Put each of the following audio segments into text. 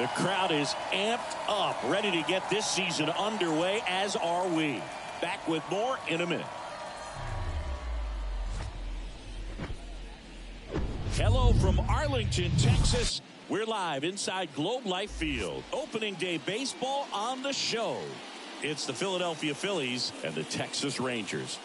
The crowd is amped up, ready to get this season underway, as are we. Back with more in a minute. Hello from Arlington, Texas. We're live inside Globe Life Field. Opening day baseball on the show. It's the Philadelphia Phillies and the Texas Rangers.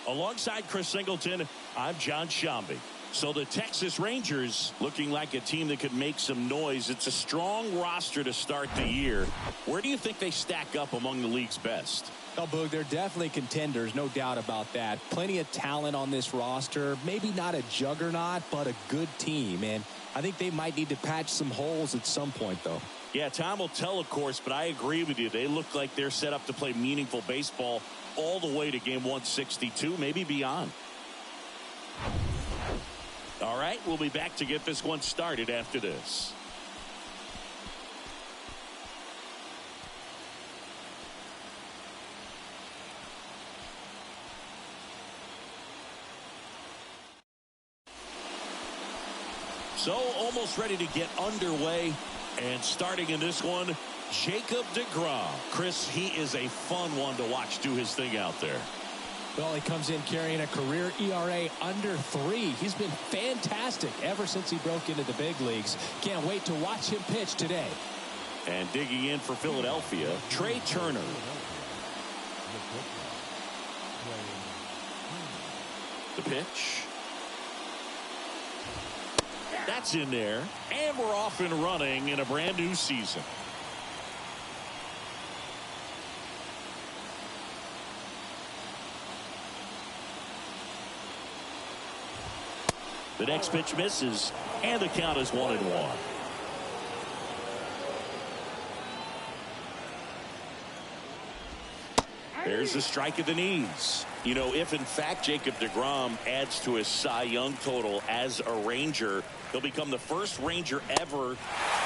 Alongside Chris Singleton, I'm John Shambi. So the Texas Rangers looking like a team that could make some noise. It's a strong roster to start the year. Where do you think they stack up among the league's best? Oh, Boog, they're definitely contenders, no doubt about that. Plenty of talent on this roster. Maybe not a juggernaut, but a good team. And I think they might need to patch some holes at some point, though. Yeah, time will tell, of course, but I agree with you. They look like they're set up to play meaningful baseball all the way to game 162, maybe beyond. All right, we'll be back to get this one started after this. So almost ready to get underway, and starting in this one, Jacob deGrom. Chris, he is a fun one to watch do his thing out there. Well, he comes in carrying a career ERA under 3. He's been fantastic ever since he broke into the big leagues. Can't wait to watch him pitch today. And digging in for Philadelphia, Trey Turner. The pitch. That's in there, and we're off and running in a brand new season. The next pitch misses, and the count is 1-1. There's a strike at the knees. You know, if in fact Jacob deGrom adds to his Cy Young total as a Ranger, he'll become the first Ranger ever.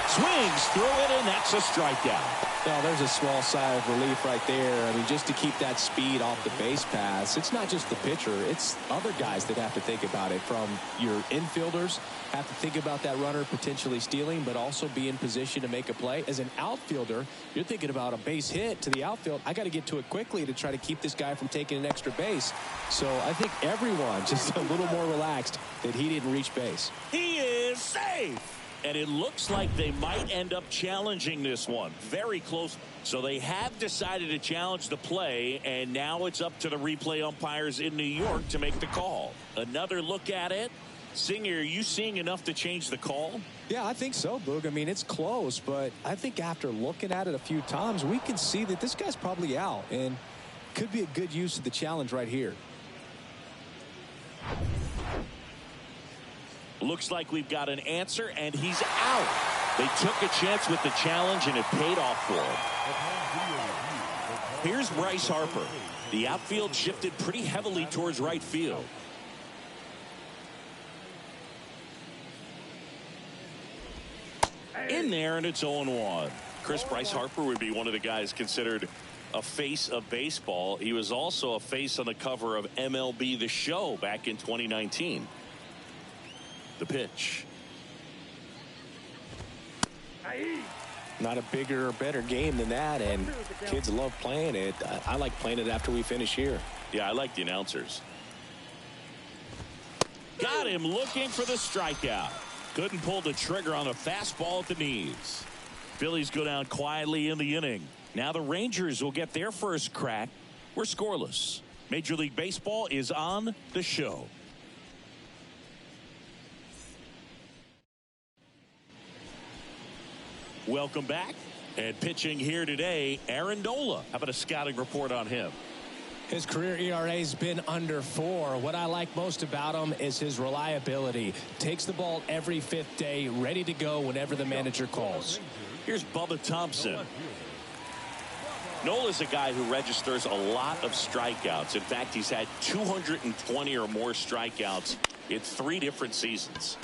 Swings through it, and that's a strikeout. Well, there's a small sigh of relief right there. I mean, just to keep that speed off the base paths. It's not just the pitcher. It's other guys that have to think about it. From your infielders have to think about that runner potentially stealing, but also be in position to make a play. As an outfielder, you're thinking about a base hit to the outfield. I got to get to it quickly to try to keep this guy from taking an extra base. So I think everyone just a little more relaxed that he didn't reach base. He is safe. And it looks like they might end up challenging this one. Very close. So they have decided to challenge the play, and now it's up to the replay umpires in New York to make the call. Another look at it. Singer, are you seeing enough to change the call? Yeah, I think so, Boog. I mean, it's close, but I think after looking at it a few times, we can see that this guy's probably out, and could be a good use of the challenge right here. Looks like we've got an answer, and he's out. They took a chance with the challenge, and it paid off for him. Here's Bryce Harper. The outfield shifted pretty heavily towards right field. In there, and it's 0-1. Bryce Harper would be one of the guys considered a face of baseball. He was also a face on the cover of MLB The Show back in 2019. The pitch. Not a bigger or better game than that, and kids love playing it. I like playing it after we finish here. Yeah, I like the announcers. Got him looking for the strikeout. Couldn't pull the trigger on a fastball at the knees. Phillies go down quietly in the inning. Now the Rangers will get their first crack. We're scoreless. Major League Baseball is on the show. Welcome back. And pitching here today, Aaron Nola. How about a scouting report on him? His career ERA's been under 4. What I like most about him is his reliability. Takes the ball every 5th day, ready to go whenever the manager calls. Here's Bubba Thompson. Nola's a guy who registers a lot of strikeouts. In fact, he's had 220 or more strikeouts in 3 different seasons.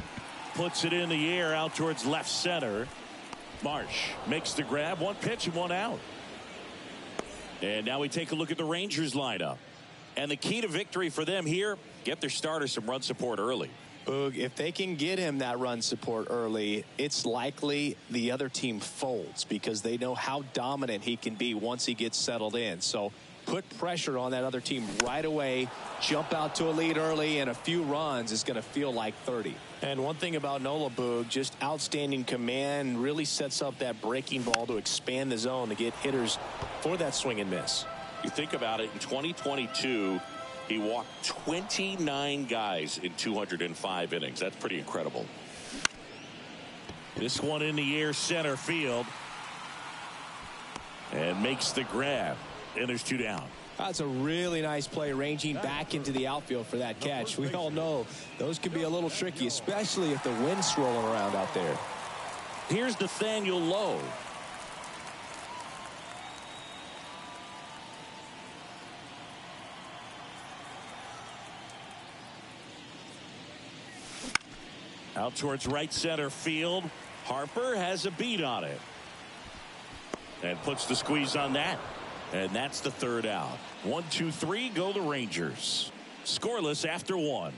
Puts it in the air out towards left center. Marsh makes the grab. 1 pitch and 1 out. And now we take a look at the Rangers lineup. And the key to victory for them here get their starter some run support early. Boog, if they can get him that run support early, it's likely the other team folds because they know how dominant he can be once he gets settled in. So put pressure on that other team right away, jump out to a lead early, and a few runs is going to feel like 30. And one thing about Nola, Boog, just outstanding command, really sets up that breaking ball to expand the zone to get hitters for that swing and miss. You think about it, in 2022, he walked 29 guys in 205 innings. That's pretty incredible. This one in the air, center field, and makes the grab. And there's 2 down. That's a really nice play, ranging back into the outfield for that catch. We all know those can be a little tricky, especially if the wind's swirling around out there. Here's Nathaniel Lowe. Out towards right center field. Harper has a beat on it. And puts the squeeze on that. And that's the 3rd out. 1, 2, 3, go the Rangers. Scoreless after 1.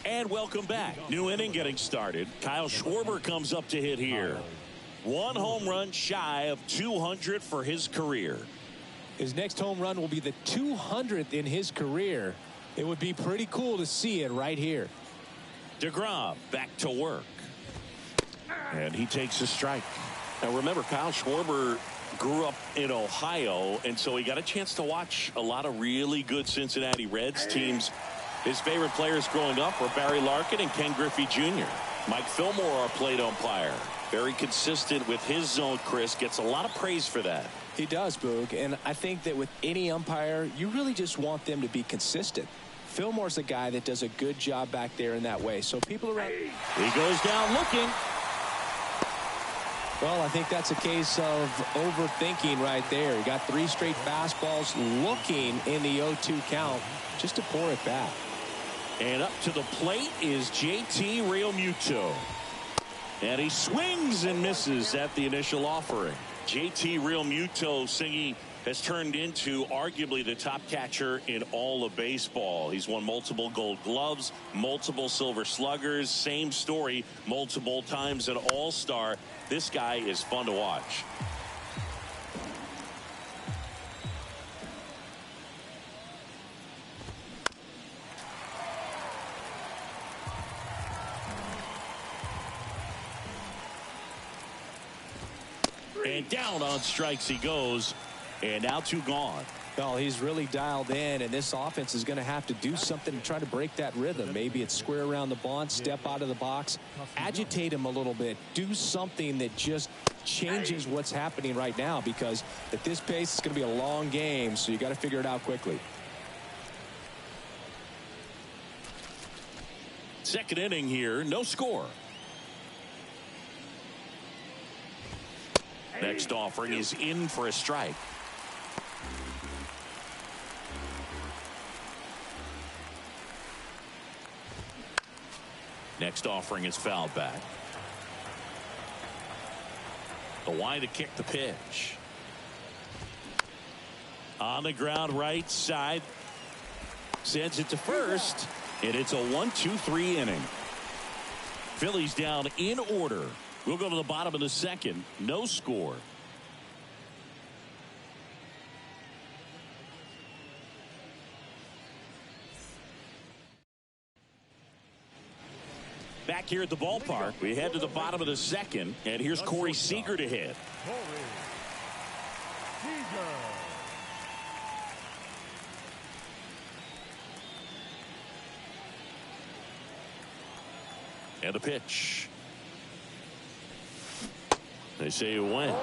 And welcome back. New inning getting started. Kyle Schwarber comes up to hit here. 1 home run shy of 200 for his career. His next home run will be the 200th in his career. It would be pretty cool to see it right here. DeGrom back to work. And he takes a strike. Now remember, Kyle Schwarber grew up in Ohio, and so he got a chance to watch a lot of really good Cincinnati Reds teams. His favorite players growing up were Barry Larkin and Ken Griffey Jr. Mike Fillmore, our plate umpire. Very consistent with his zone, Chris. Gets a lot of praise for that. He does, Boog. And I think that with any umpire, you really just want them to be consistent. Fillmore's a guy that does a good job back there in that way. So people around. He goes down looking. Well, I think that's a case of overthinking right there. He got 3 straight fastballs looking in the 0-2 count just to pour it back. And up to the plate is JT Realmuto. And he swings and misses at the initial offering. JT Realmuto singing has turned into arguably the top catcher in all of baseball. He's won multiple Gold Gloves, multiple Silver Sluggers, same story, multiple times an All-Star. This guy is fun to watch. And down on strikes he goes. And now 2 gone. Well, he's really dialed in, and this offense is going to have to do something to try to break that rhythm. Maybe it's square around the bunt, step out of the box, agitate him a little bit, do something that just changes what's happening right now, because at this pace it's going to be a long game, so you got to figure it out quickly. Second inning here, no score. Next offering is in for a strike. Next offering is fouled back. The line to kick the pitch. On the ground right side. Sends it to first. And it's a 1-2-3 inning. Phillies down in order. We'll go to the bottom of the second. No score. Back here at the ballpark, we head to the bottom of the second, and here's Corey Seager to hit. And a pitch. They say it went.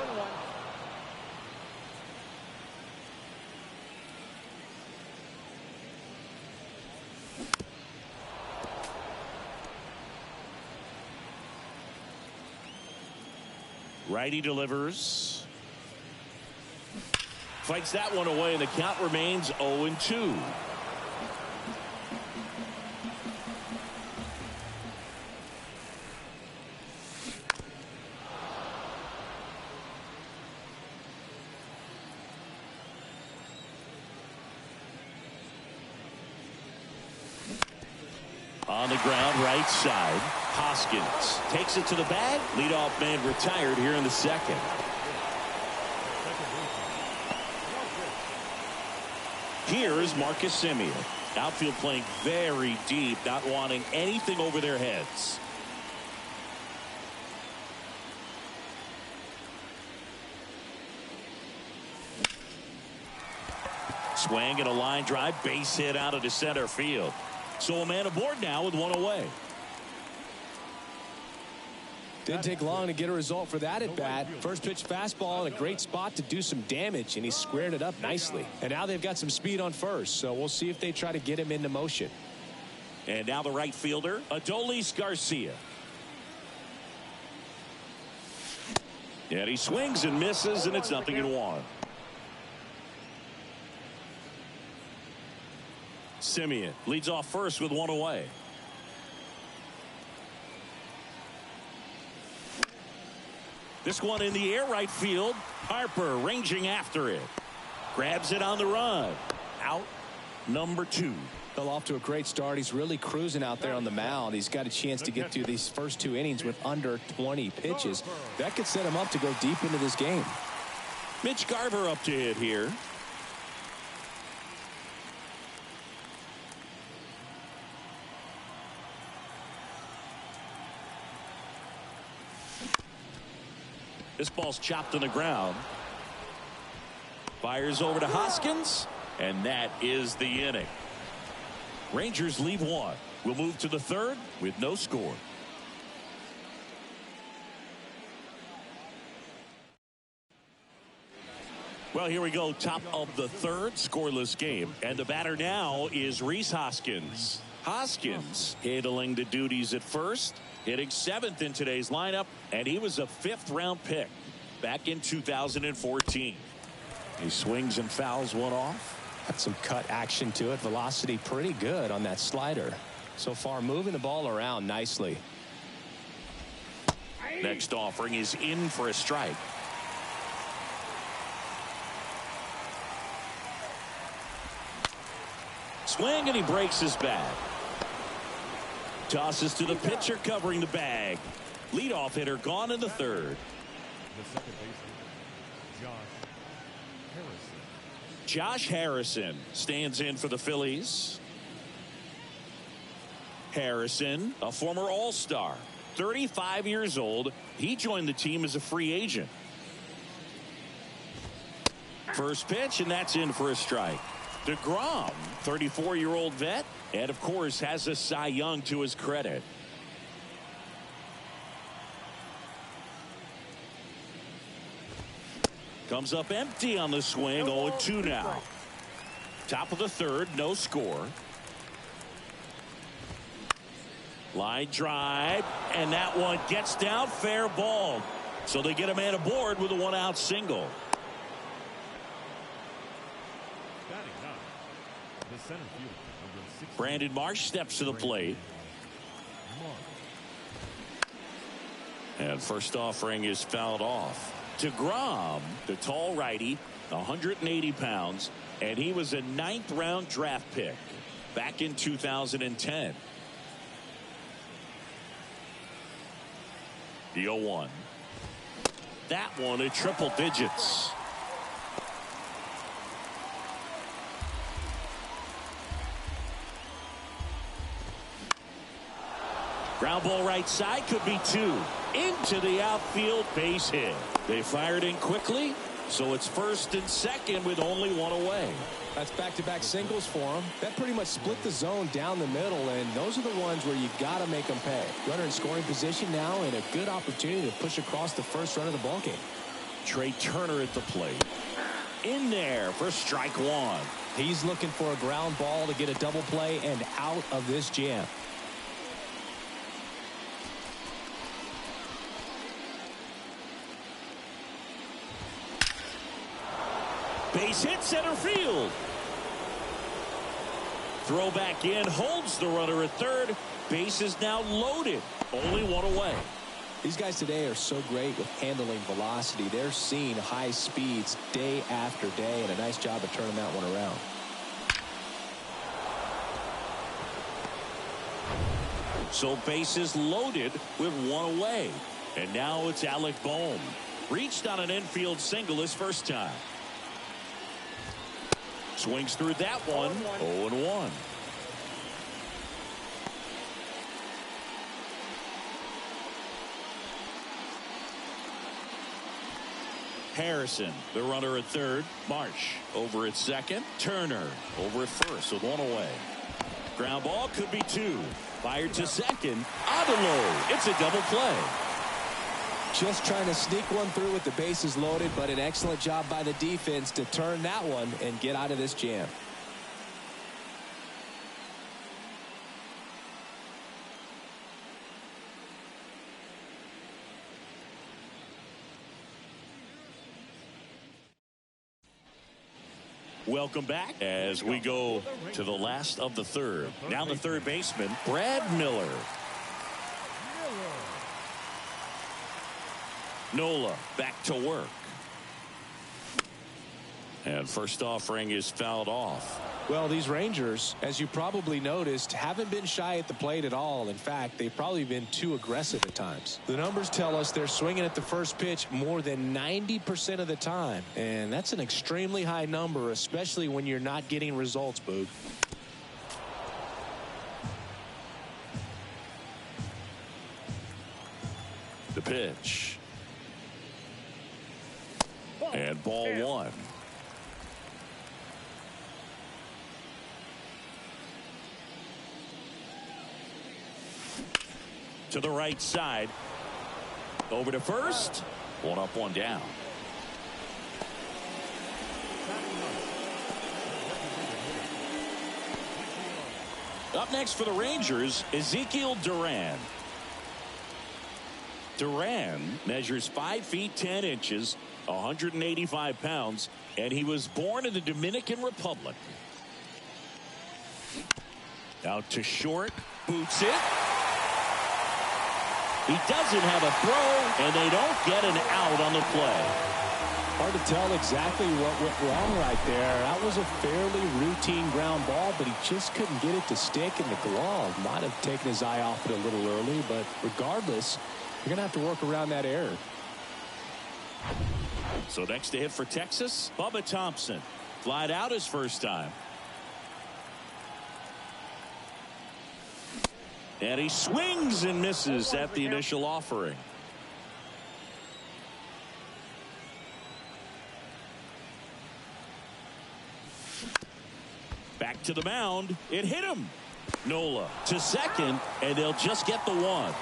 Righty delivers. Fights that one away, and the count remains 0-2. On the ground, right side. Hoskins takes it to the bag. Leadoff man retired here in the second. Here is Marcus Semien. Outfield playing very deep, not wanting anything over their heads. Swing and a line drive, base hit out of the center field. So a man aboard now with one away. Didn't take long to get a result for that at bat. First pitch fastball in a great spot to do some damage, and he squared it up nicely. And now they've got some speed on first, so we'll see if they try to get him into motion. And now the right fielder, Adolis Garcia. And he swings and misses, and it's 0-1. Semien leads off first with one away. This one in the air, right field. Harper ranging after it. Grabs it on the run. Out number 2. Fell off to a great start. He's really cruising out there on the mound. He's got a chance to get through these first 2 innings with under 20 pitches. That could set him up to go deep into this game. Mitch Garver up to hit here. This ball's chopped on the ground. Fires over to Hoskins, and that is the inning. Rangers leave one. We'll move to the third with no score. Well, here we go. Top of the third, scoreless game. And the batter now is Rhys Hoskins. Hoskins handling the duties at first. Hitting 7th in today's lineup, and he was a 5th-round pick back in 2014. He swings and fouls one off. Got some cut action to it. Velocity pretty good on that slider. So far, moving the ball around nicely. Next offering is in for a strike. Swing, and he breaks his bat. Tosses to the pitcher covering the bag. Leadoff hitter gone in the third. The second baseman, Josh Harrison stands in for the Phillies. Harrison, a former All-Star, 35 years old. He joined the team as a free agent. First pitch, and that's in for a strike. DeGrom, 34-year-old vet, and of course has a Cy Young to his credit. Comes up empty on the swing. 0-2 now. Top of the third, no score. Line drive, and that one gets down, fair ball. So they get a man aboard with a 1-out single. Brandon Marsh steps to the plate. And first offering is fouled off. DeGrom, the tall righty, 180 pounds, and he was a 9th-round draft pick back in 2010. The 0-1. That one at triple digits. Ground ball right side, could be 2. Into the outfield, base hit. They fired in quickly, so it's first and second with only one away. That's back-to-back singles for him. That pretty much split the zone down the middle, and those are the ones where you got to make them pay. Runner in scoring position now, and a good opportunity to push across the first run of the ballgame. Trey Turner at the plate. In there for strike 1. He's looking for a ground ball to get a double play and out of this jam. Base hit, center field. Throw back in, holds the runner at third. Base is now loaded. Only one away. These guys today are so great with handling velocity. They're seeing high speeds day after day, and a nice job of turning that one around. So bases loaded with one away. And now it's Alec Bohm. Reached on an infield single his first time. Swings through that one. 0-1. Harrison, the runner at third. Marsh over at second. Turner over at first with one away. Ground ball could be two. Fired to second. Adelo. It's a double play. Just trying to sneak one through with the bases loaded, but an excellent job by the defense to turn that one and get out of this jam. Welcome back as we go to the last of the third. Now the third baseman, Brad Miller. Nola back to work. And first offering is fouled off. Well, these Rangers, as you probably noticed, haven't been shy at the plate at all. In fact, they've probably been too aggressive at times. The numbers tell us they're swinging at the first pitch more than 90% of the time. And that's an extremely high number, especially when you're not getting results, Boog. The pitch. And ball one. To the right side. Over to first. One up, one down. Up next for the Rangers, Ezekiel Duran. Duran measures 5 feet 10 inches, 185 pounds, and he was born in the Dominican Republic. Out to short, boots it. He doesn't have a throw, and they don't get an out on the play. Hard to tell exactly what went wrong right there. That was a fairly routine ground ball, but he just couldn't get it to stick in the glove. Might have taken his eye off it a little early, but regardless, you're going to have to work around that error. So next to hit for Texas, Bubba Thompson. Flied out his first time. And he swings and misses at the initial offering. Back to the mound. It hit him. Nola to second, and they'll just get the one.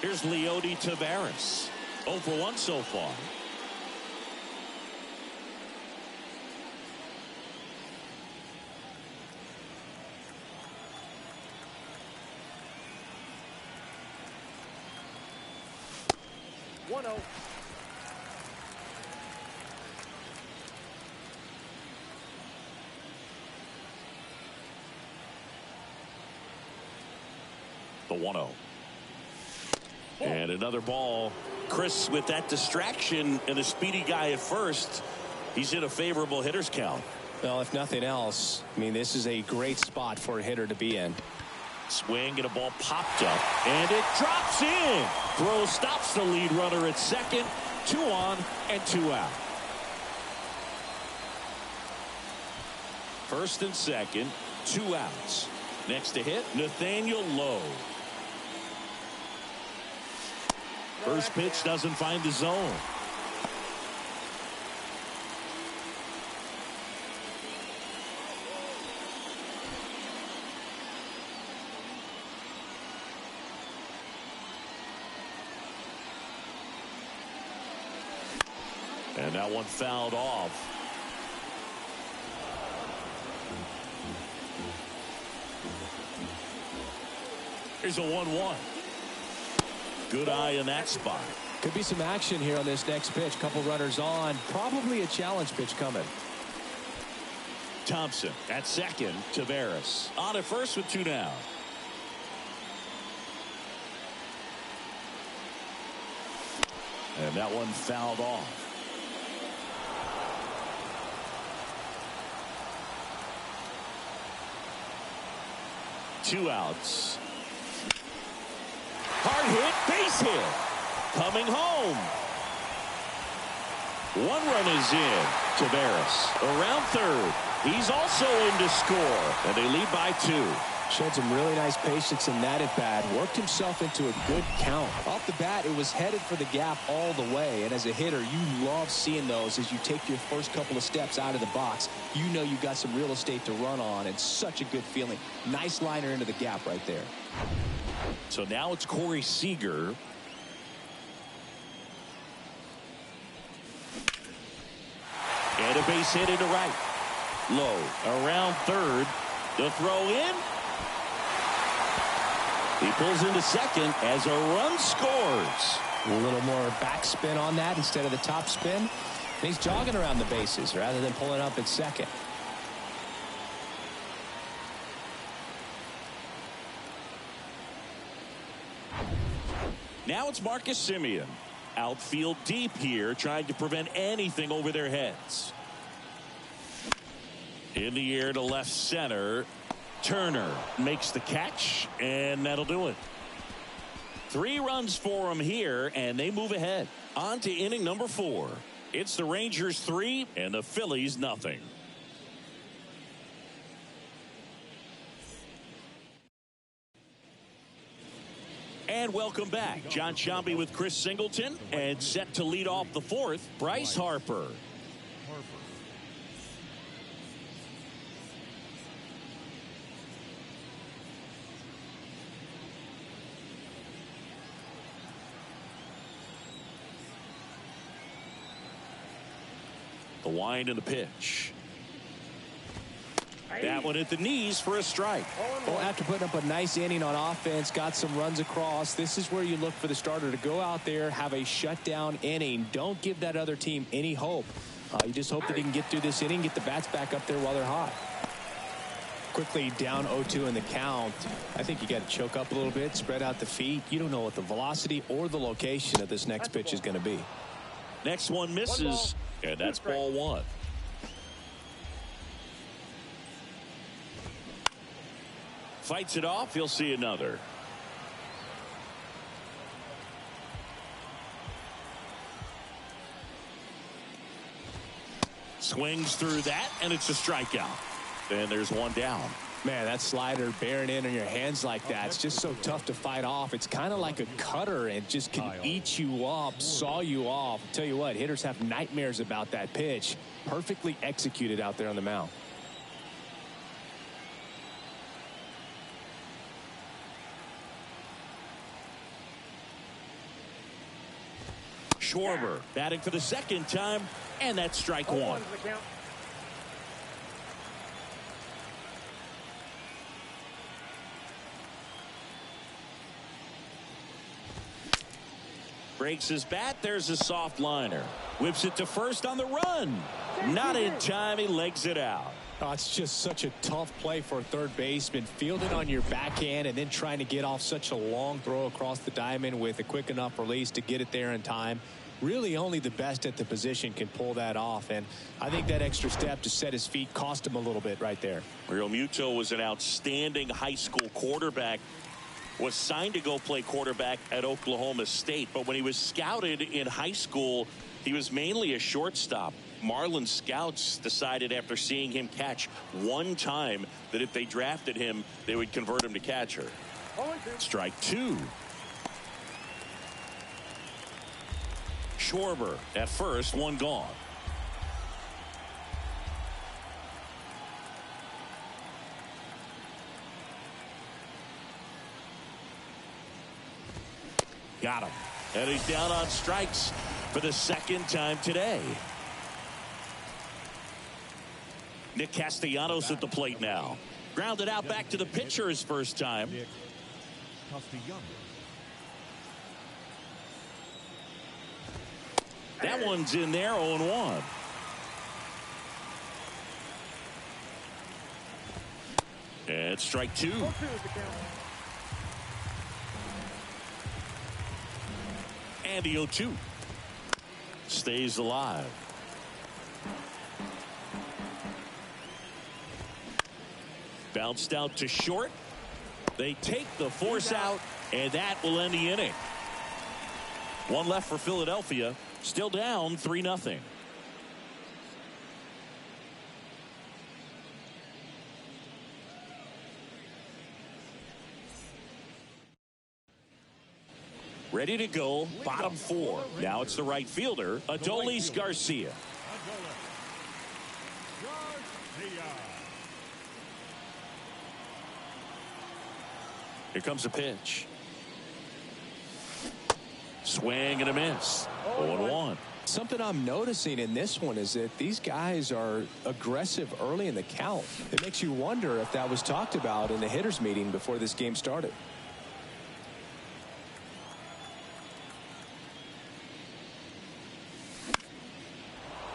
Here's Leody Taveras. 0 for 1 so far. The 1-0. And another ball. Chris, with that distraction and a speedy guy at first, he's in a favorable hitter's count. Well, if nothing else, I mean, this is a great spot for a hitter to be in. Swing and a ball popped up, and it drops in. Throw stops the lead runner at second. 2 on and 2 out. First and second, 2 outs. Next to hit, Nathaniel Lowe. First pitch doesn't find the zone. And that one fouled off. Here's a 1-1. Good eye in that spot. Could be some action here on this next pitch. Couple runners on. Probably a challenge pitch coming. Thompson at second. Taveras on at first with 2 down. And that one fouled off. Two outs. Hard hit, base hit. Coming home. One run is in. Taveras around third. He's also in to score. And they lead by 2. Showed some really nice patience in that at bat. Worked himself into a good count. Off the bat, it was headed for the gap all the way. And as a hitter, you love seeing those as you take your first couple of steps out of the box. You know you've got some real estate to run on, and such a good feeling. Nice liner into the gap right there. So now it's Corey Seager. And a base hit into right. Low around third. The throw in. He pulls into second as a run scores. A little more backspin on that instead of the top spin. And he's jogging around the bases rather than pulling up at second. Now it's Marcus Semien. Outfield deep here, trying to prevent anything over their heads. In the air to left center. Turner makes the catch, and that'll do it. 3 runs for him here, and they move ahead. On to inning number 4. It's the Rangers 3 and the Phillies nothing. And welcome back. John Sciambi with Chris Singleton, and set to lead off the 4th, Bryce Harper. The wind and the pitch. That one at the knees for a strike. Well, after putting up a nice inning on offense, got some runs across, this is where you look for the starter to go out there, have a shutdown inning. Don't give that other team any hope. You just hope that he can get through this inning, get the bats back up there while they're hot. Quickly down 0-2 in the count. I think you got to choke up a little bit, spread out the feet. You don't know what the velocity or the location of this next pitch is going to be. Next one misses, and that's ball 1. Fights it off. He'll see another. Swings through that, and it's a strikeout. And there's one down. Man, that slider bearing in on your hands like that, it's just so tough to fight off. It's kind of like a cutter and just can eat you up, saw you off. Tell you what, hitters have nightmares about that pitch. Perfectly executed out there on the mound. Schwarber batting for the second time, and that's strike 1. Breaks his bat. There's a soft liner. Whips it to first on the run. Not in time. He legs it out. Oh, it's just such a tough play for a third baseman. Fielding on your backhand and then trying to get off such a long throw across the diamond with a quick enough release to get it there in time. Really only the best at the position can pull that off. And I think that extra step to set his feet cost him a little bit right there. Real Muto was an outstanding high school quarterback. Was signed to go play quarterback at Oklahoma State, but when he was scouted in high school, he was mainly a shortstop. Marlin scouts decided after seeing him catch one time that if they drafted him, they would convert him to catcher. Strike 2. Schwarber at first, one gone. Got him. And he's down on strikes for the second time today. Nick Castellanos at the plate now. Grounded out back to the pitcher his first time. That one's in there, 0-1. And strike 2. And the 0-2. stays alive. Bounced out to short. They take the force out, and that will end the inning. One left for Philadelphia. Still down 3-0. Ready to go, bottom four. Now it's the right fielder, Adolis Garcia. Here comes a pitch. Swing and a miss. 0-1. Something I'm noticing in this one is that these guys are aggressive early in the count. It makes you wonder if that was talked about in the hitters meeting before this game started.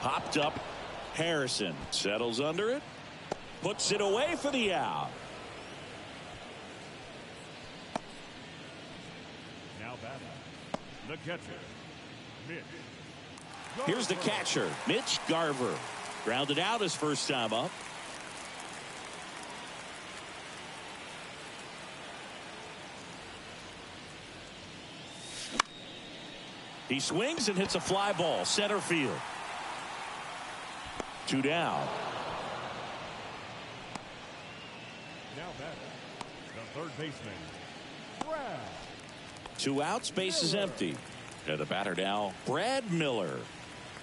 Popped up. Harrison settles under it. Puts it away for the out. Now batting, the catcher, Mitch. Here's the catcher, Mitch Garver. Grounded out his first time up. He swings and hits a fly ball, center field. 2 down. Now batting, the third baseman, Brad. 2 outs, base is empty. And the batter now, Brad Miller.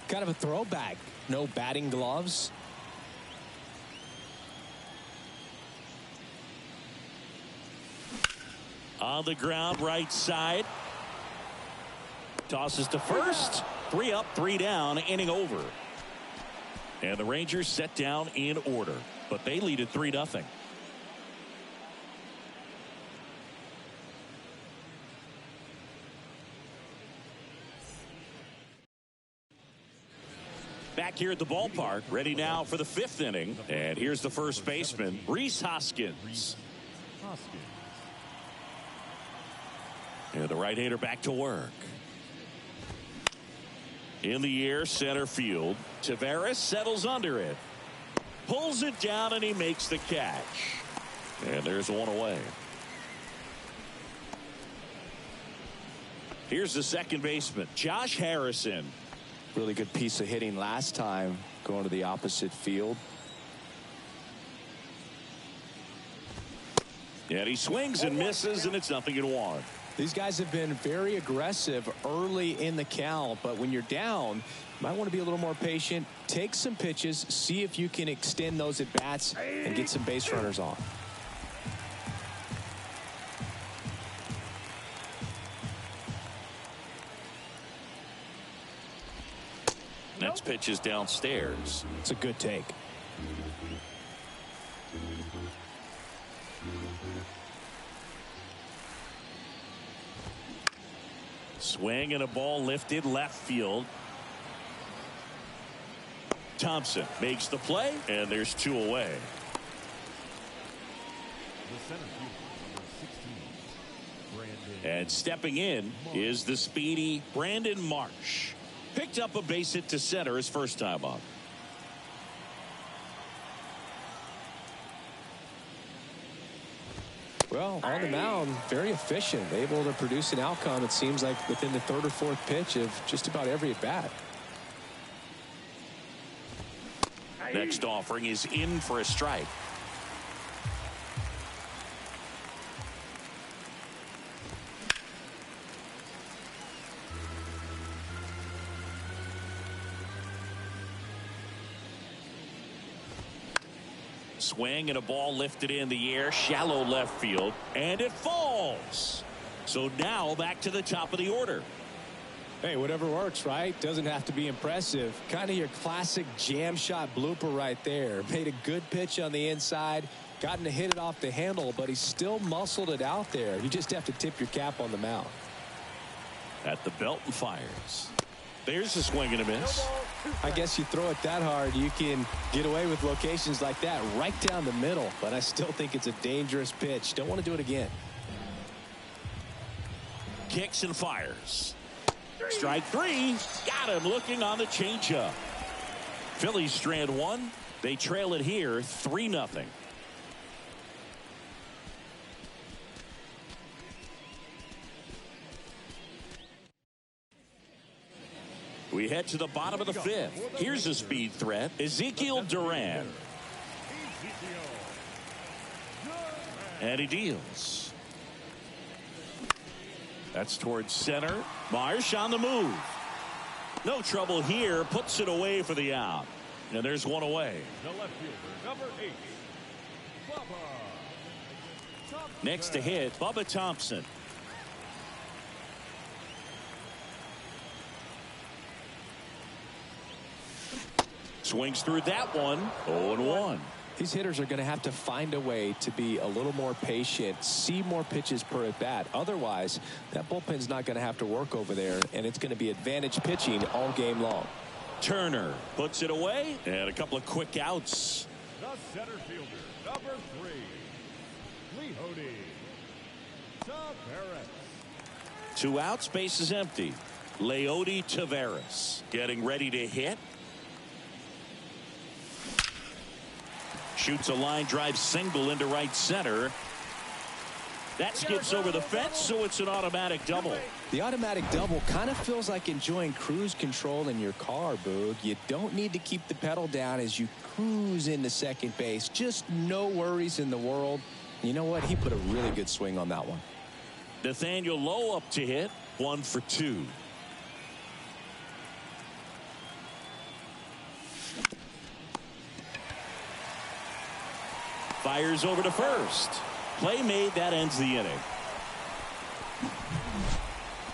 Kind of a throwback. No batting gloves. On the ground, right side. Tosses to first. 3 up, 3 down, inning over. And the Rangers set down in order, but they lead at 3-0. Back here at the ballpark, ready now for the 5th inning. And here's the first baseman, Rhys Hoskins. And the right-hander back to work. In the air, center field. Taveras settles under it. Pulls it down, and he makes the catch. And there's one away. Here's the second baseman, Josh Harrison. Really good piece of hitting last time, going to the opposite field. And he swings and misses, and it's 0-1. These guys have been very aggressive early in the count, but when you're down, you might want to be a little more patient. Take some pitches, see if you can extend those at bats and get some base runners on. Next pitch is downstairs. It's a good take. Swing and a ball lifted left field. Thompson makes the play, and there's 2 away. The center fielder, number 16, Brandon. And stepping in is the speedy Brandon Marsh. Picked up a base hit to center his first time up. Well, on the mound, very efficient, able to produce an outcome, it seems like, within the 3rd or 4th pitch of just about every at bat. Next offering is in for a strike. Swing and a ball lifted in the air, shallow left field, and it falls. So now back to the top of the order. Hey, whatever works, right? Doesn't have to be impressive. Kind of your classic jam shot blooper right there. Made a good pitch on the inside, gotten to hit it off the handle, but he still muscled it out there. You just have to tip your cap on the mound. At the belt and fires. There's a swing and a miss. I guess you throw it that hard, you can get away with locations like that right down the middle, but I still think it's a dangerous pitch. Don't want to do it again. Kicks and fires. Strike three. Got him looking on the changeup. Phillies strand one. They trail it here 3-0. We head to the bottom of the fifth. Here's a speed threat. Ezekiel Duran. And he deals. That's towards center. Marsh on the move. No trouble here. Puts it away for the out. And there's one away. The left fielder, number 8, Bubba. Next to hit, Bubba Thompson. Swings through that one. 0-1. These hitters are going to have to find a way to be a little more patient, see more pitches per at bat. Otherwise, that bullpen's not going to have to work over there, and it's going to be advantage pitching all game long. Turner puts it away, and a couple of quick outs. The center fielder, number 3, Leody Taveras. 2 outs, base is empty. Leody Taveras getting ready to hit. Shoots a line drive single into right center. That skips over the fence, so it's an automatic double. The automatic double kind of feels like enjoying cruise control in your car, Boog. You don't need to keep the pedal down as you cruise into second base. Just no worries in the world. You know what? He put a really good swing on that one. Nathaniel Lowe up to hit. 1 for 2. Fires over to first. Play made. That ends the inning.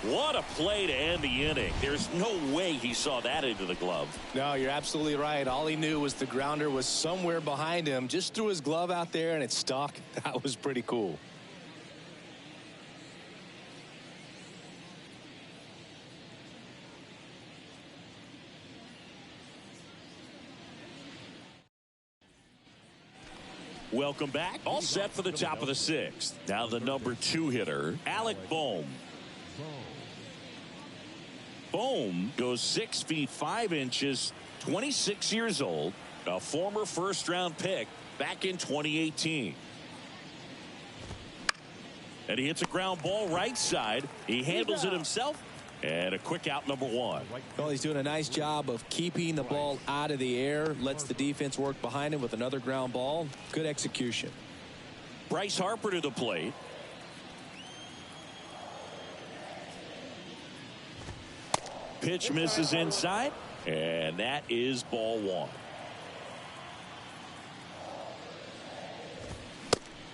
What a play to end the inning. There's no way he saw that into the glove. No, you're absolutely right. All he knew was the grounder was somewhere behind him. Just threw his glove out there and it stuck. That was pretty cool. Welcome back. All set for the top of the 6th. Now the number 2 hitter, Alec Bohm. Bohm goes 6 feet 5 inches, 26 years old, a former first-round pick back in 2018. And he hits a ground ball right side. He handles it himself. And a quick out, number 1. Well, he's doing a nice job of keeping the ball out of the air. Lets the defense work behind him with another ground ball. Good execution. Bryce Harper to the plate. Pitch misses inside. And that is ball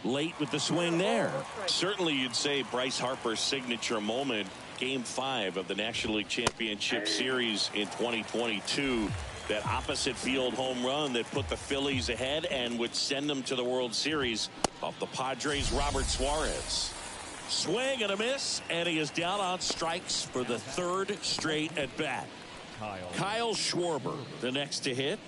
1. Late with the swing there. Certainly you'd say Bryce Harper's signature moment, Game 5 of the National League Championship Series in 2022. That opposite field home run that put the Phillies ahead and would send them to the World Series off the Padres' Robert Suarez. Swing and a miss, and he is down on strikes for the 3rd straight at bat. Kyle Schwarber, the next to hit.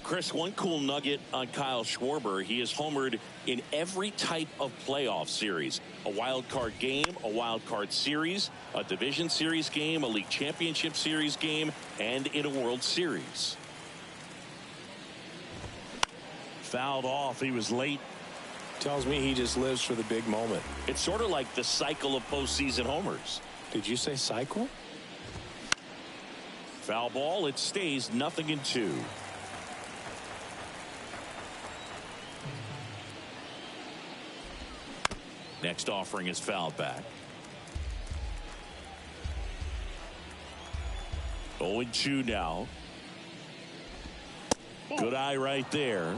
Chris, one cool nugget on Kyle Schwarber. He has homered in every type of playoff series. A wild card game, a wild card series, a division series game, a league championship series game, and in a World Series. Fouled off. He was late. Tells me he just lives for the big moment. It's sort of like the cycle of postseason homers. Did you say cycle? Foul ball. It stays 0-2. Next offering is fouled back. 0-2 now. Good eye right there.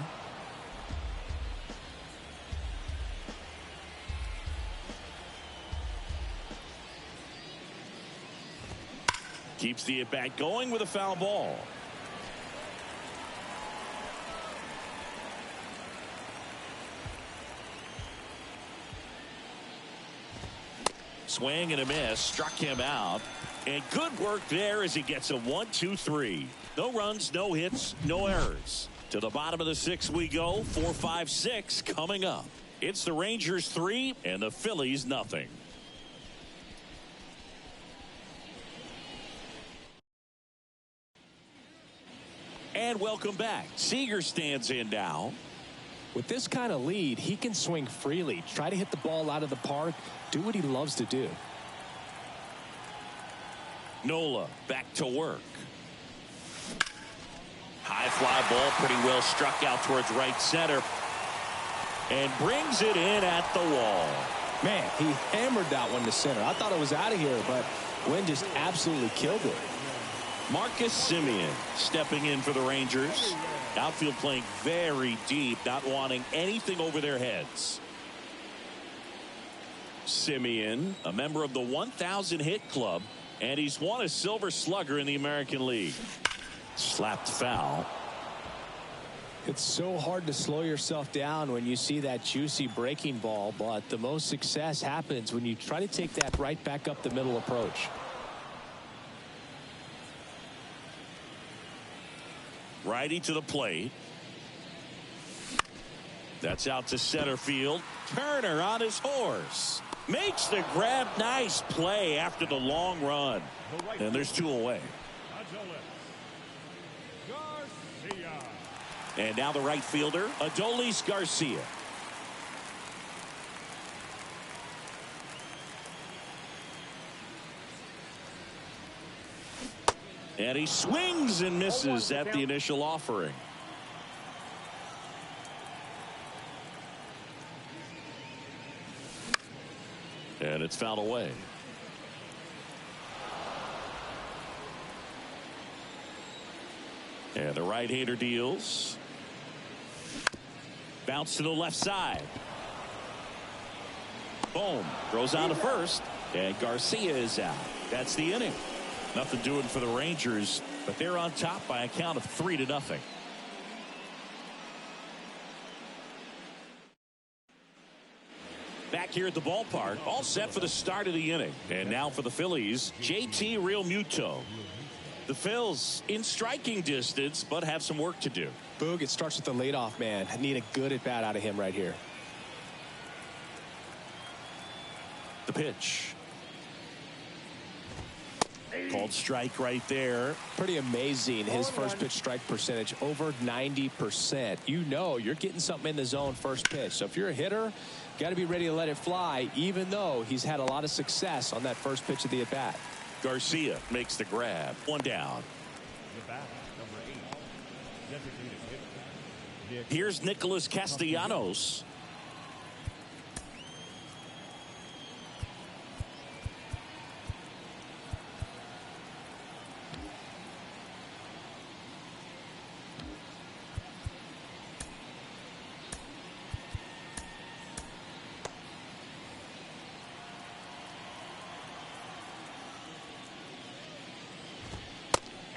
Keeps the at-bat going with a foul ball. Swing and a miss. Struck him out. And good work there as he gets a 1-2-3. No runs, no hits, no errors. To the bottom of the 6th we go. 4-5-6 coming up. It's the Rangers 3 and the Phillies 0. And welcome back. Seager stands in now. With this kind of lead, he can swing freely, try to hit the ball out of the park, do what he loves to do. Nola back to work. High fly ball, pretty well struck out towards right center. And brings it in at the wall. Man, he hammered that one to center. I thought it was out of here, but Wynn just absolutely killed it. Marcus Semien stepping in for the Rangers. Outfield playing very deep, not wanting anything over their heads. Semien, a member of the 1,000 hit club, and he's won a Silver Slugger in the American League. Slapped foul. It's so hard to slow yourself down when you see that juicy breaking ball, but the most success happens when you try to take that right back up the middle approach. Righty to the plate. That's out to center field. Turner on his horse. Makes the grab. Nice play after the long run. And there's two away. And now the right fielder, Adolis Garcia. And he swings and misses at the initial offering. And it's fouled away. And the right-hander deals. Bounce to the left side. Boom. Throws on to first. And Garcia is out. That's the inning. Nothing doing for the Rangers, but they're on top by a count of 3-0. Back here at the ballpark, all set for the start of the inning. And now for the Phillies, JT Realmuto. The Phils in striking distance, but have some work to do. Boog, it starts with the leadoff man. I need a good at bat out of him right here. The pitch. Called strike right there. Pretty amazing. His first pitch strike percentage over 90%. You know you're getting something in the zone first pitch. So if you're a hitter, got to be ready to let it fly, even though he's had a lot of success on that first pitch of the at bat. Garcia makes the grab. One down. Here's Nicholas Castellanos.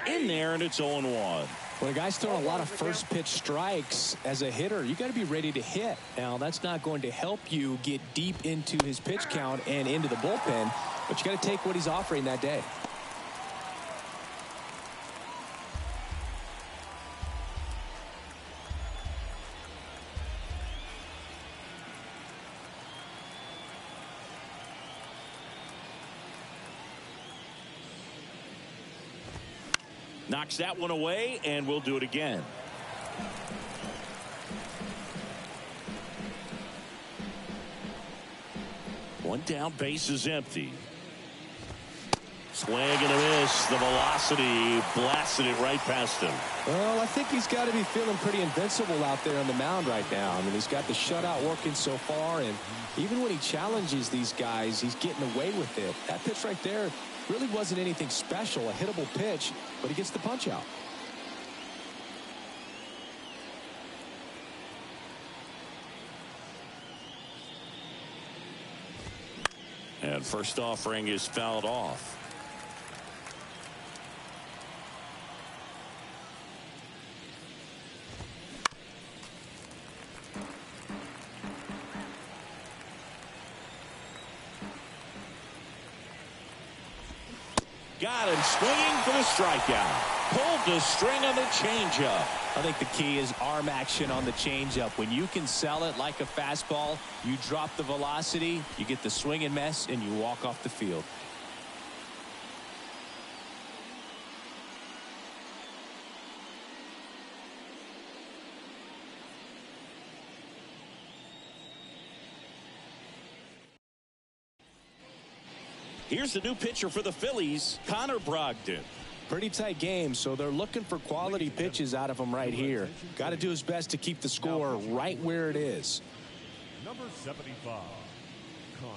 In there, and it's 0-1. When a guy's throwing a lot of first pitch strikes as a hitter, you got to be ready to hit. Now, that's not going to help you get deep into his pitch count and into the bullpen, but you got to take what he's offering that day. Knocks that one away, and we'll do it again. One down, base is empty. Swing and a miss. The velocity blasted it right past him. Well, I think he's got to be feeling pretty invincible out there on the mound right now. I mean, he's got the shutout working so far, and even when he challenges these guys, he's getting away with it. That pitch right there really wasn't anything special, a hittable pitch, but he gets the punch out. And first offering is fouled off. Got him swinging for the strikeout. Pulled the string on the changeup. I think the key is arm action on the changeup. When you can sell it like a fastball, you drop the velocity, you get the swing and miss, and you walk off the field. Here's the new pitcher for the Phillies, Connor Brogdon. Pretty tight game, so they're looking for quality pitches out of him right here. Got to do his best to keep the score right where it is. Number 75, Connor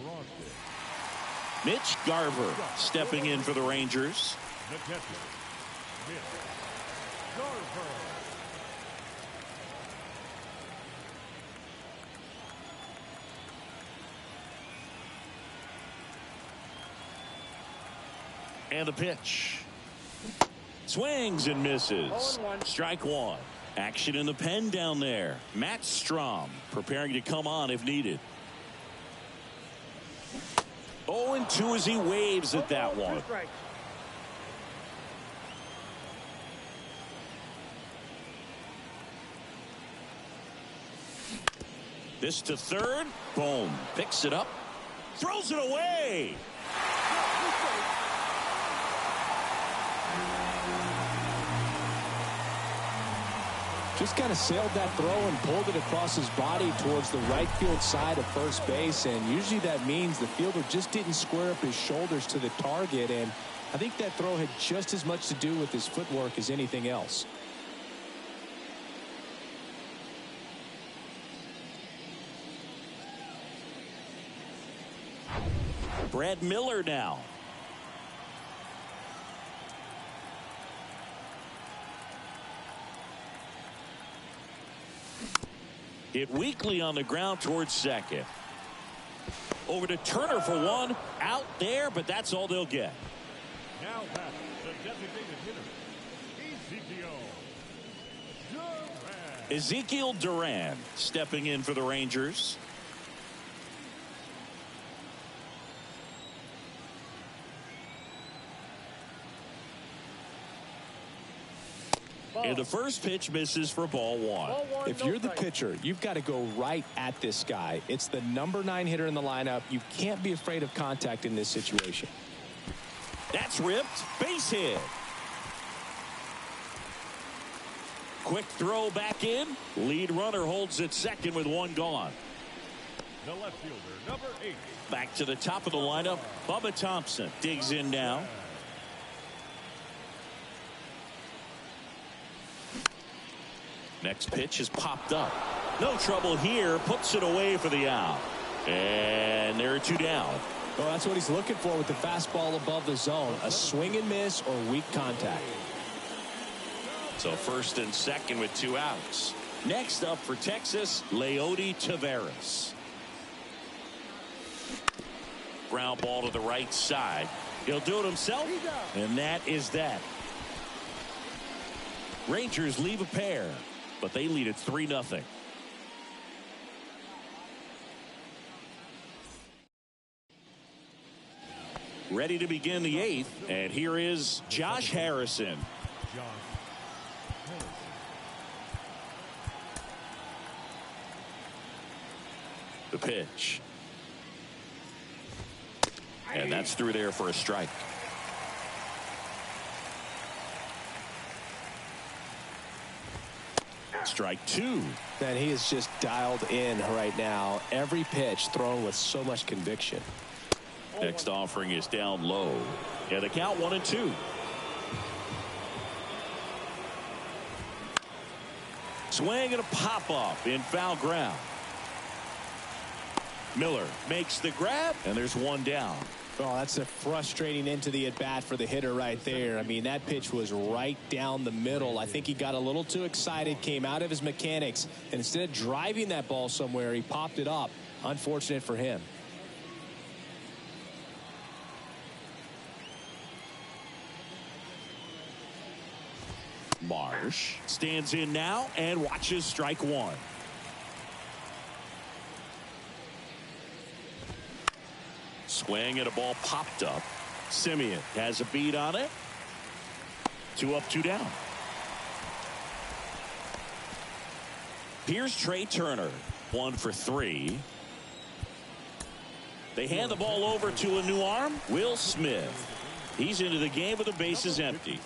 Brogdon. Mitch Garver stepping in for the Rangers. The catcher, Mitch Garver. And the pitch. Swings and misses. Strike one. Action in the pen down there. Matt Strom preparing to come on if needed. 0-2 as he waves at that one. This to third. Boom. Picks it up. Throws it away. Just kind of sailed that throw and pulled it across his body towards the right field side of first base. And usually that means the fielder just didn't square up his shoulders to the target. And I think that throw had just as much to do with his footwork as anything else. Brad Miller now. Hit weakly on the ground towards second. Over to Turner for one. Out there, but that's all they'll get. Now back the designated hitter, Ezekiel Duran stepping in for the Rangers. And the first pitch misses for ball one. If you're the pitcher, you've got to go right at this guy. It's the number 9 hitter in the lineup. You can't be afraid of contact in this situation. That's ripped. Base hit. Quick throw back in. Lead runner holds at second with one gone. The left fielder, number 8. Back to the top of the lineup. Bubba Thompson digs in now. Next pitch is popped up. No trouble here. Puts it away for the out. And there are two down. Well, that's what he's looking for with the fastball above the zone. A swing and miss or weak contact. So first and second with two outs. Next up for Texas, Leody Taveras. Ground ball to the right side. He'll do it himself. And that is that. Rangers leave a pair, but they lead it 3-0. Ready to begin the 8th, and here is Josh Harrison. The pitch. And that's through there for a strike. Strike two. And he is just dialed in right now. Every pitch thrown with so much conviction. Next offering is down low. Yeah, the count 1-2. Swing and a pop up in foul ground. Miller makes the grab, and there's one down. Oh, that's a frustrating end to the at-bat for the hitter right there. I mean, that pitch was right down the middle. I think he got a little too excited, came out of his mechanics, and instead of driving that ball somewhere, he popped it up. Unfortunate for him. Marsh stands in now and watches strike one. Swing and a ball popped up. Simeon has a beat on it. 2 up, 2 down. Here's Trey Turner. 1 for 3. They hand the ball over to a new arm, Will Smith. He's into the game with the bases empty.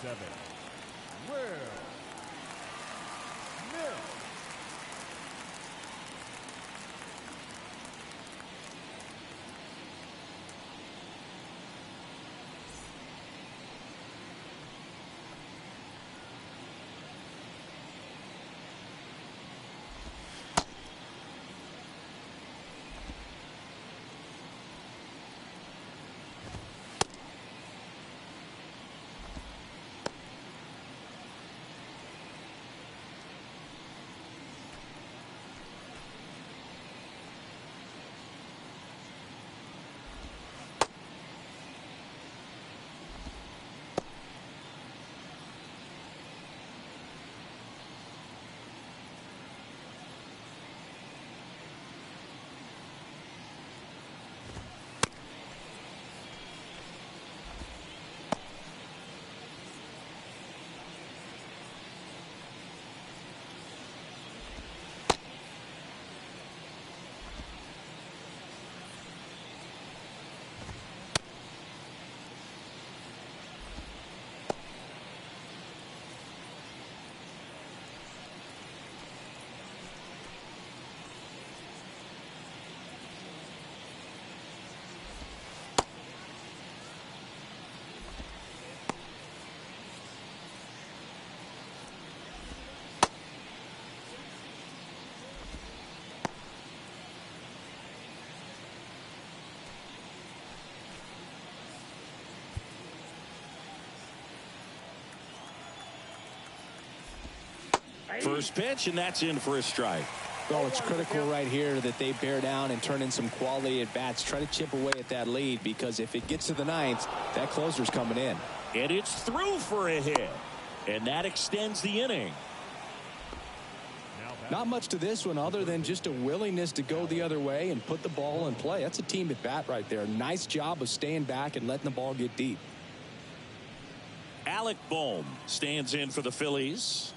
First pitch, and that's in for a strike. Well, it's critical right here that they bear down and turn in some quality at bats. Try to chip away at that lead, because if it gets to the ninth, that closer's coming in. And it's through for a hit. And that extends the inning. Not much to this one other than just a willingness to go the other way and put the ball in play. That's a team at bat right there. Nice job of staying back and letting the ball get deep. Alec Bohm stands in for the Phillies.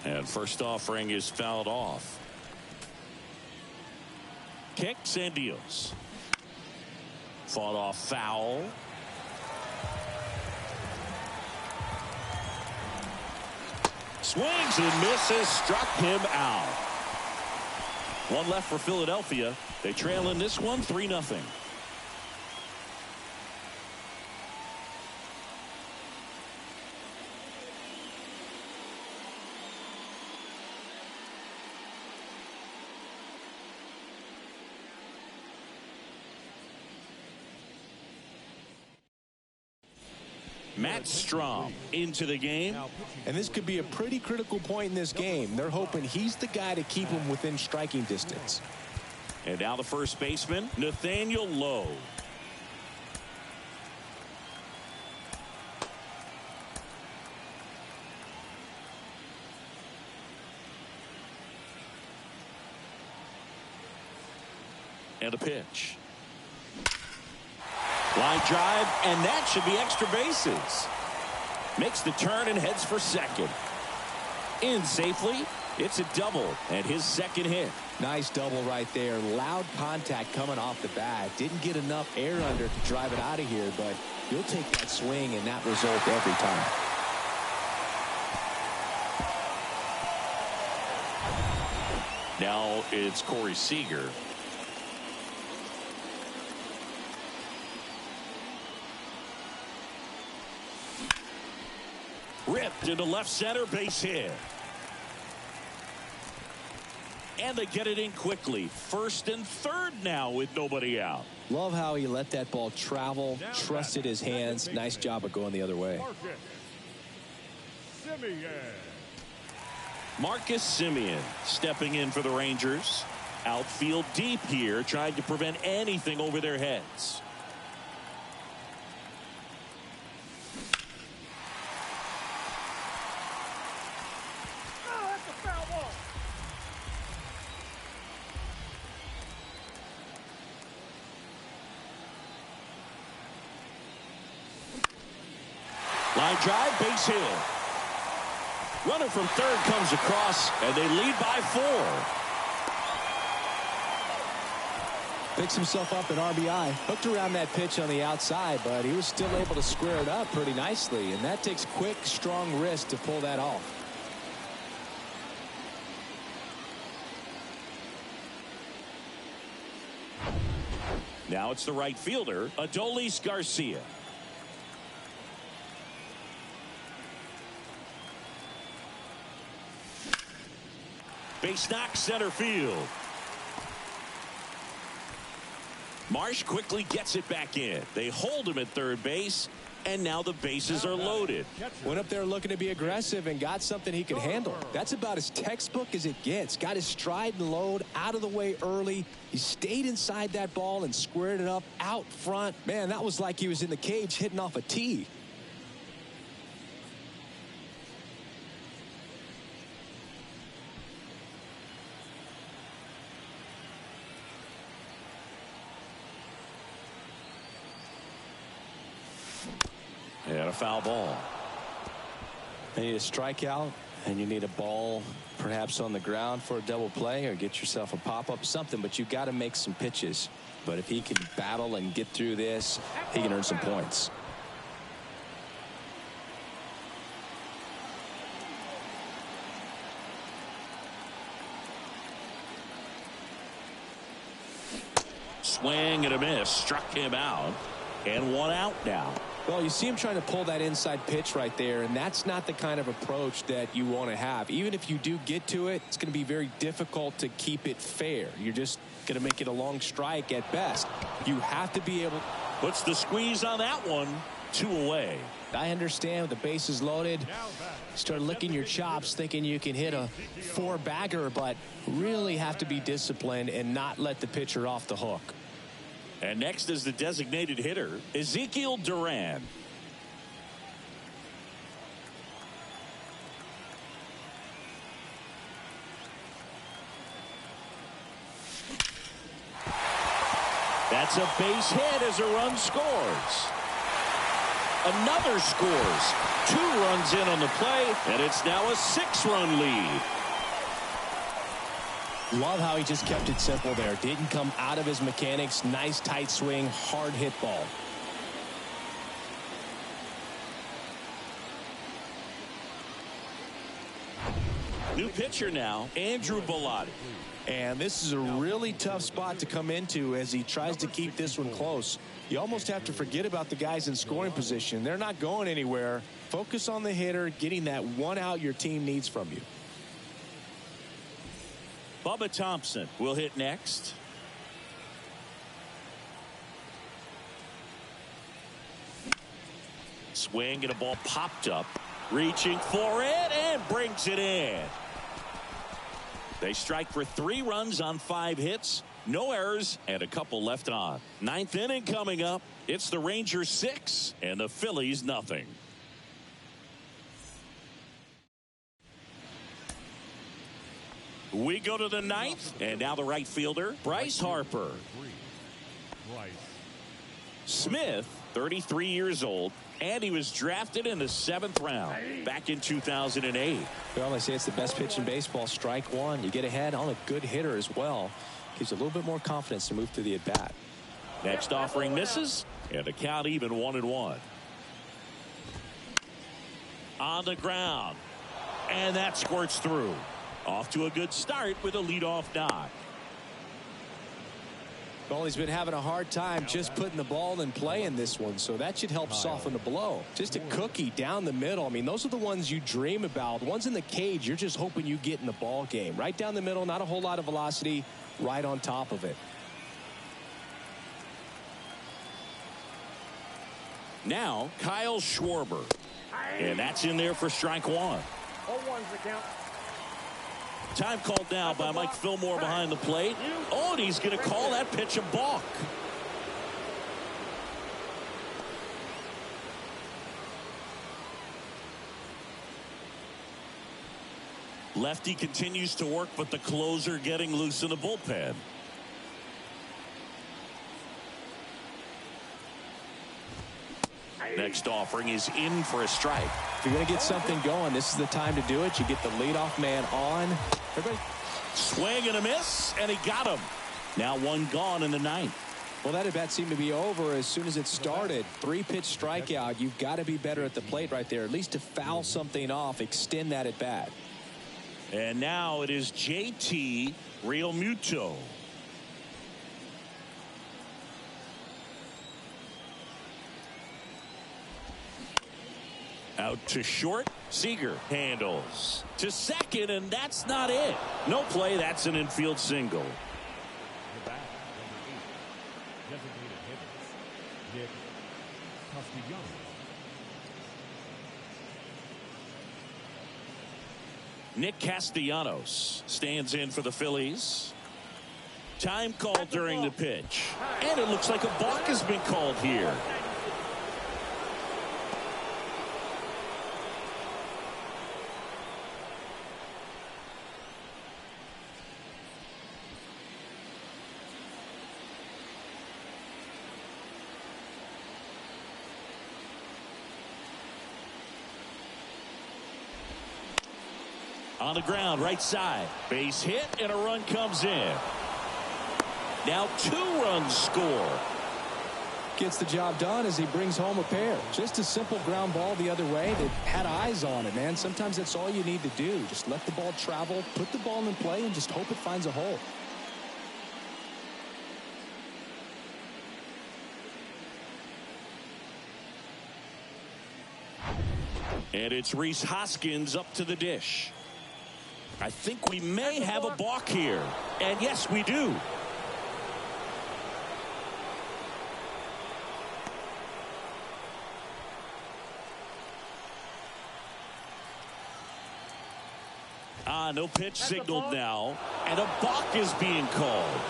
And first offering is fouled off. Kicks and deals. Fought off foul. Swings and misses. Struck him out. One left for Philadelphia. They trail in this one 3-0. Matt Strom into the game. And this could be a pretty critical point in this game. They're hoping he's the guy to keep them within striking distance. And now the first baseman, Nathaniel Lowe. And a pitch. Line drive, and that should be extra bases. Makes the turn and heads for second. In safely. It's a double and his second hit. Nice double right there. Loud contact coming off the bat. Didn't get enough air under to drive it out of here, but you'll take that swing and that result every time. Now it's Corey Seager. Ripped into left center, base hit. And they get it in quickly. First and third now with nobody out. Love how he let that ball travel, trusted his hands. Nice job of going the other way. Marcus Semien stepping in for the Rangers. Outfield deep here, trying to prevent anything over their heads. Line drive, base hit. Runner from third comes across, and they lead by 4. Picks himself up an RBI. Hooked around that pitch on the outside, but he was still able to square it up pretty nicely, and that takes quick, strong wrist to pull that off. Now it's the right fielder, Adolis Garcia. Base knock center field. Marsh quickly gets it back in. They hold him at third base, and now the bases are loaded. Went up there looking to be aggressive and got something he could handle. That's about as textbook as it gets. Got his stride and load out of the way early. He stayed inside that ball and squared it up out front. Man, that was like he was in the cage hitting off a tee. And a foul ball. You need a strikeout, and you need a ball perhaps on the ground for a double play, or get yourself a pop-up, something, but you got to make some pitches. But if he can battle and get through this, he can earn some points. Swing and a miss. Struck him out. And one out now. Well, you see him trying to pull that inside pitch right there, and that's not the kind of approach that you want to have. Even if you do get to it, it's going to be very difficult to keep it fair. You're just going to make it a long strike at best. You have to be able. Puts the squeeze on that one. 2 away. I understand with the bases loaded, start licking your chops thinking you can hit a 4-bagger, but really have to be disciplined and not let the pitcher off the hook. And next is the designated hitter, Ezekiel Duran. That's a base hit as a run scores. Another scores. 2 runs in on the play, and it's now a 6-run lead. Love how he just kept it simple there. Didn't come out of his mechanics. Nice tight swing, hard hit ball. New pitcher now, Andrew Bellotti. And this is a really tough spot to come into as he tries to keep this one close. You almost have to forget about the guys in scoring position. They're not going anywhere. Focus on the hitter, getting that 1 out your team needs from you. Bubba Thompson will hit next. Swing and a ball popped up. Reaching for it and brings it in. They strike for 3 runs on 5 hits. No errors and a couple left on. 9th inning coming up. It's the Rangers 6 and the Phillies nothing. We go to the 9th, and now the right fielder, Bryce Harper. Smith, 33 years old, and he was drafted in the 7th round back in 2008. Well, they say it's the best pitch in baseball. Strike 1. You get ahead on a good hitter as well. Gives you a little bit more confidence to move through the at-bat. Next offering misses, and the count even 1-1. On the ground, and that squirts through. Off to a good start with a leadoff knock. Well, he's been having a hard time just putting the ball in play in this one, so that should help soften the blow. Just a cookie down the middle. I mean, those are the ones you dream about. The ones in the cage, you're just hoping you get in the ball game. Right down the middle, not a whole lot of velocity, right on top of it. Now, Kyle Schwarber. And that's in there for strike 1. 0-1's the count. Time called now by Mike Fillmore behind the plate. Oh, and he's going to call that pitch a balk. Lefty continues to work, but the closer getting loose in the bullpen. Next offering is in for a strike. If you're going to get something going, this is the time to do it. You get the leadoff man on. Everybody. Swing and a miss, and he got him. Now 1 gone in the 9th. Well, that at-bat seemed to be over as soon as it started. 3-pitch strikeout. You've got to be better at the plate right there, at least to foul something off, extend that at-bat. And now it is JT Realmuto. Out to short. Seager handles to second, and that's not it. No play. That's an infield single. The back, number 8, designated hitters, Nick Castellanos stands in for the Phillies. Time called during the pitch, and it looks like a balk has been called here. On the ground, right side. Base hit, and a run comes in. Now 2 runs score. Gets the job done as he brings home a pair. Just a simple ground ball the other way. They had eyes on it, man. Sometimes that's all you need to do. Just let the ball travel, put the ball in play, and just hope it finds a hole. And it's Rhys Hoskins up to the dish. I think we may have a balk here. And yes, we do. No pitch signaled now. And a balk is being called.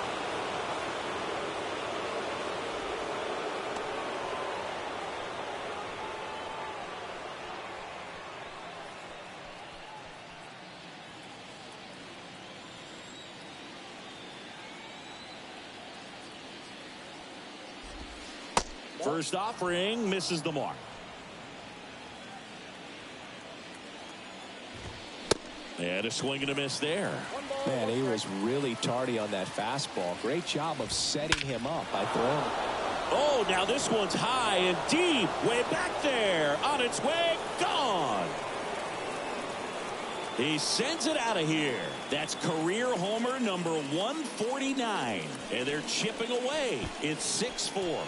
First offering misses the mark. And a swing and a miss there. Man, he was really tardy on that fastball. Great job of setting him up by throwing. Oh, now this one's high and deep. Way back there. On its way. Gone. He sends it out of here. That's career homer number 149. And they're chipping away. It's 6-4.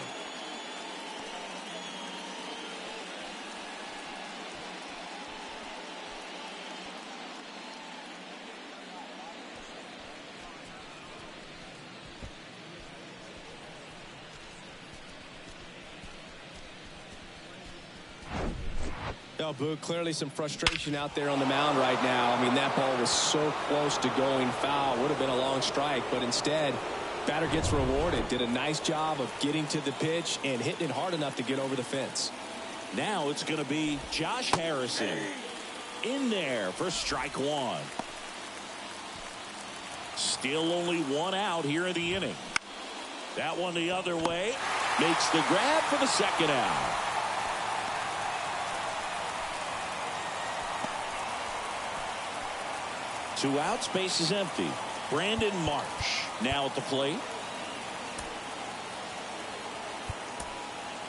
No, Boog, clearly some frustration out there on the mound right now. I mean, that ball was so close to going foul. Would have been a long strike, but instead, batter gets rewarded. Did a nice job of getting to the pitch and hitting it hard enough to get over the fence. Now it's going to be Josh Harrison in there for strike one. Still only one out here in the inning. That one the other way. Makes the grab for the second out. Two outs, base is empty. Brandon Marsh now at the plate.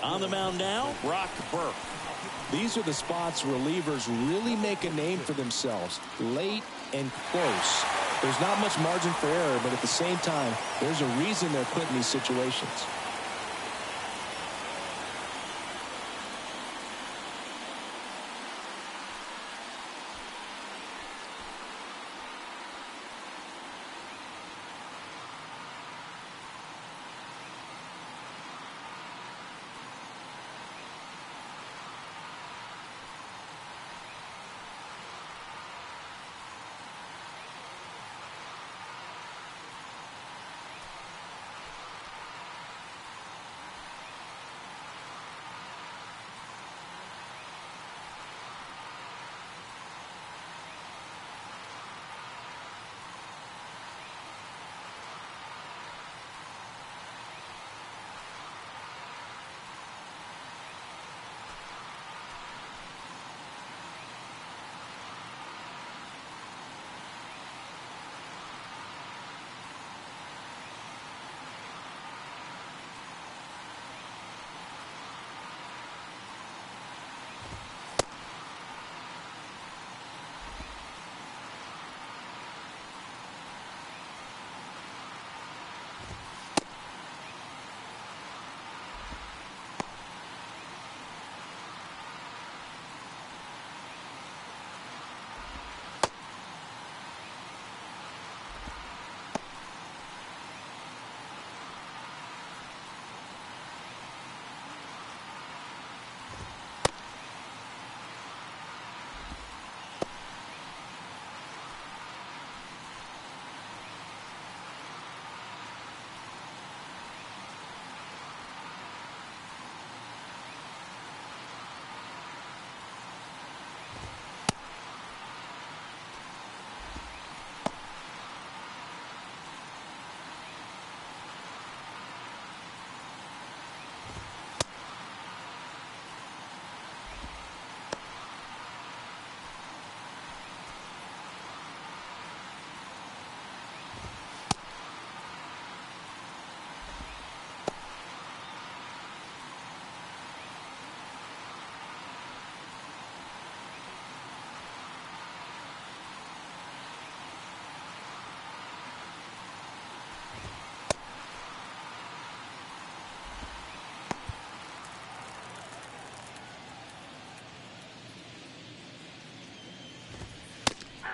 On the mound now, Brock Burke. These are the spots relievers really make a name for themselves. Late and close. There's not much margin for error, but at the same time, there's a reason they're put in these situations.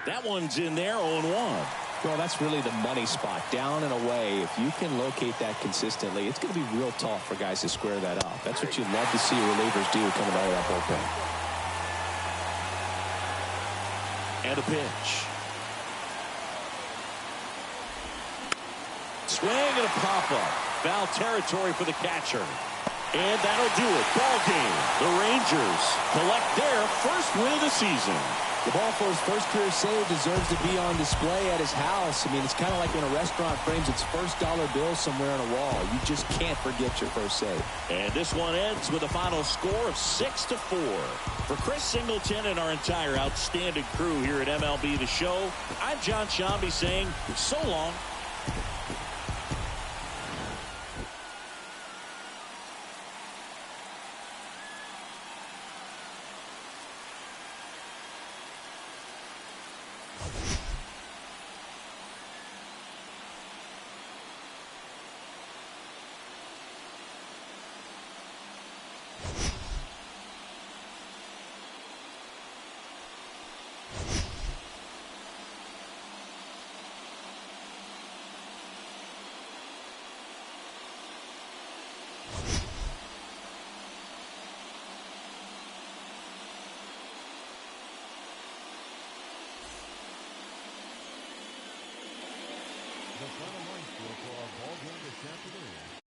That one's in there, 0-1. Well, that's really the money spot, down and away. If you can locate that consistently, it's going to be real tough for guys to square that up. That's what you'd love to see relievers do coming out of that bullpen. And a pitch. Swing and a pop-up. Foul territory for the catcher. And that'll do it. Ball game. The Rangers collect their first win of the season. The ball for his first career save deserves to be on display at his house. I mean, it's kind of like when a restaurant frames its first dollar bill somewhere on a wall. You just can't forget your first save. And this one ends with a final score of 6-4. For Chris Singleton and our entire outstanding crew here at MLB The Show, I'm John Shambi saying so long. The final line score for our ball game this afternoon.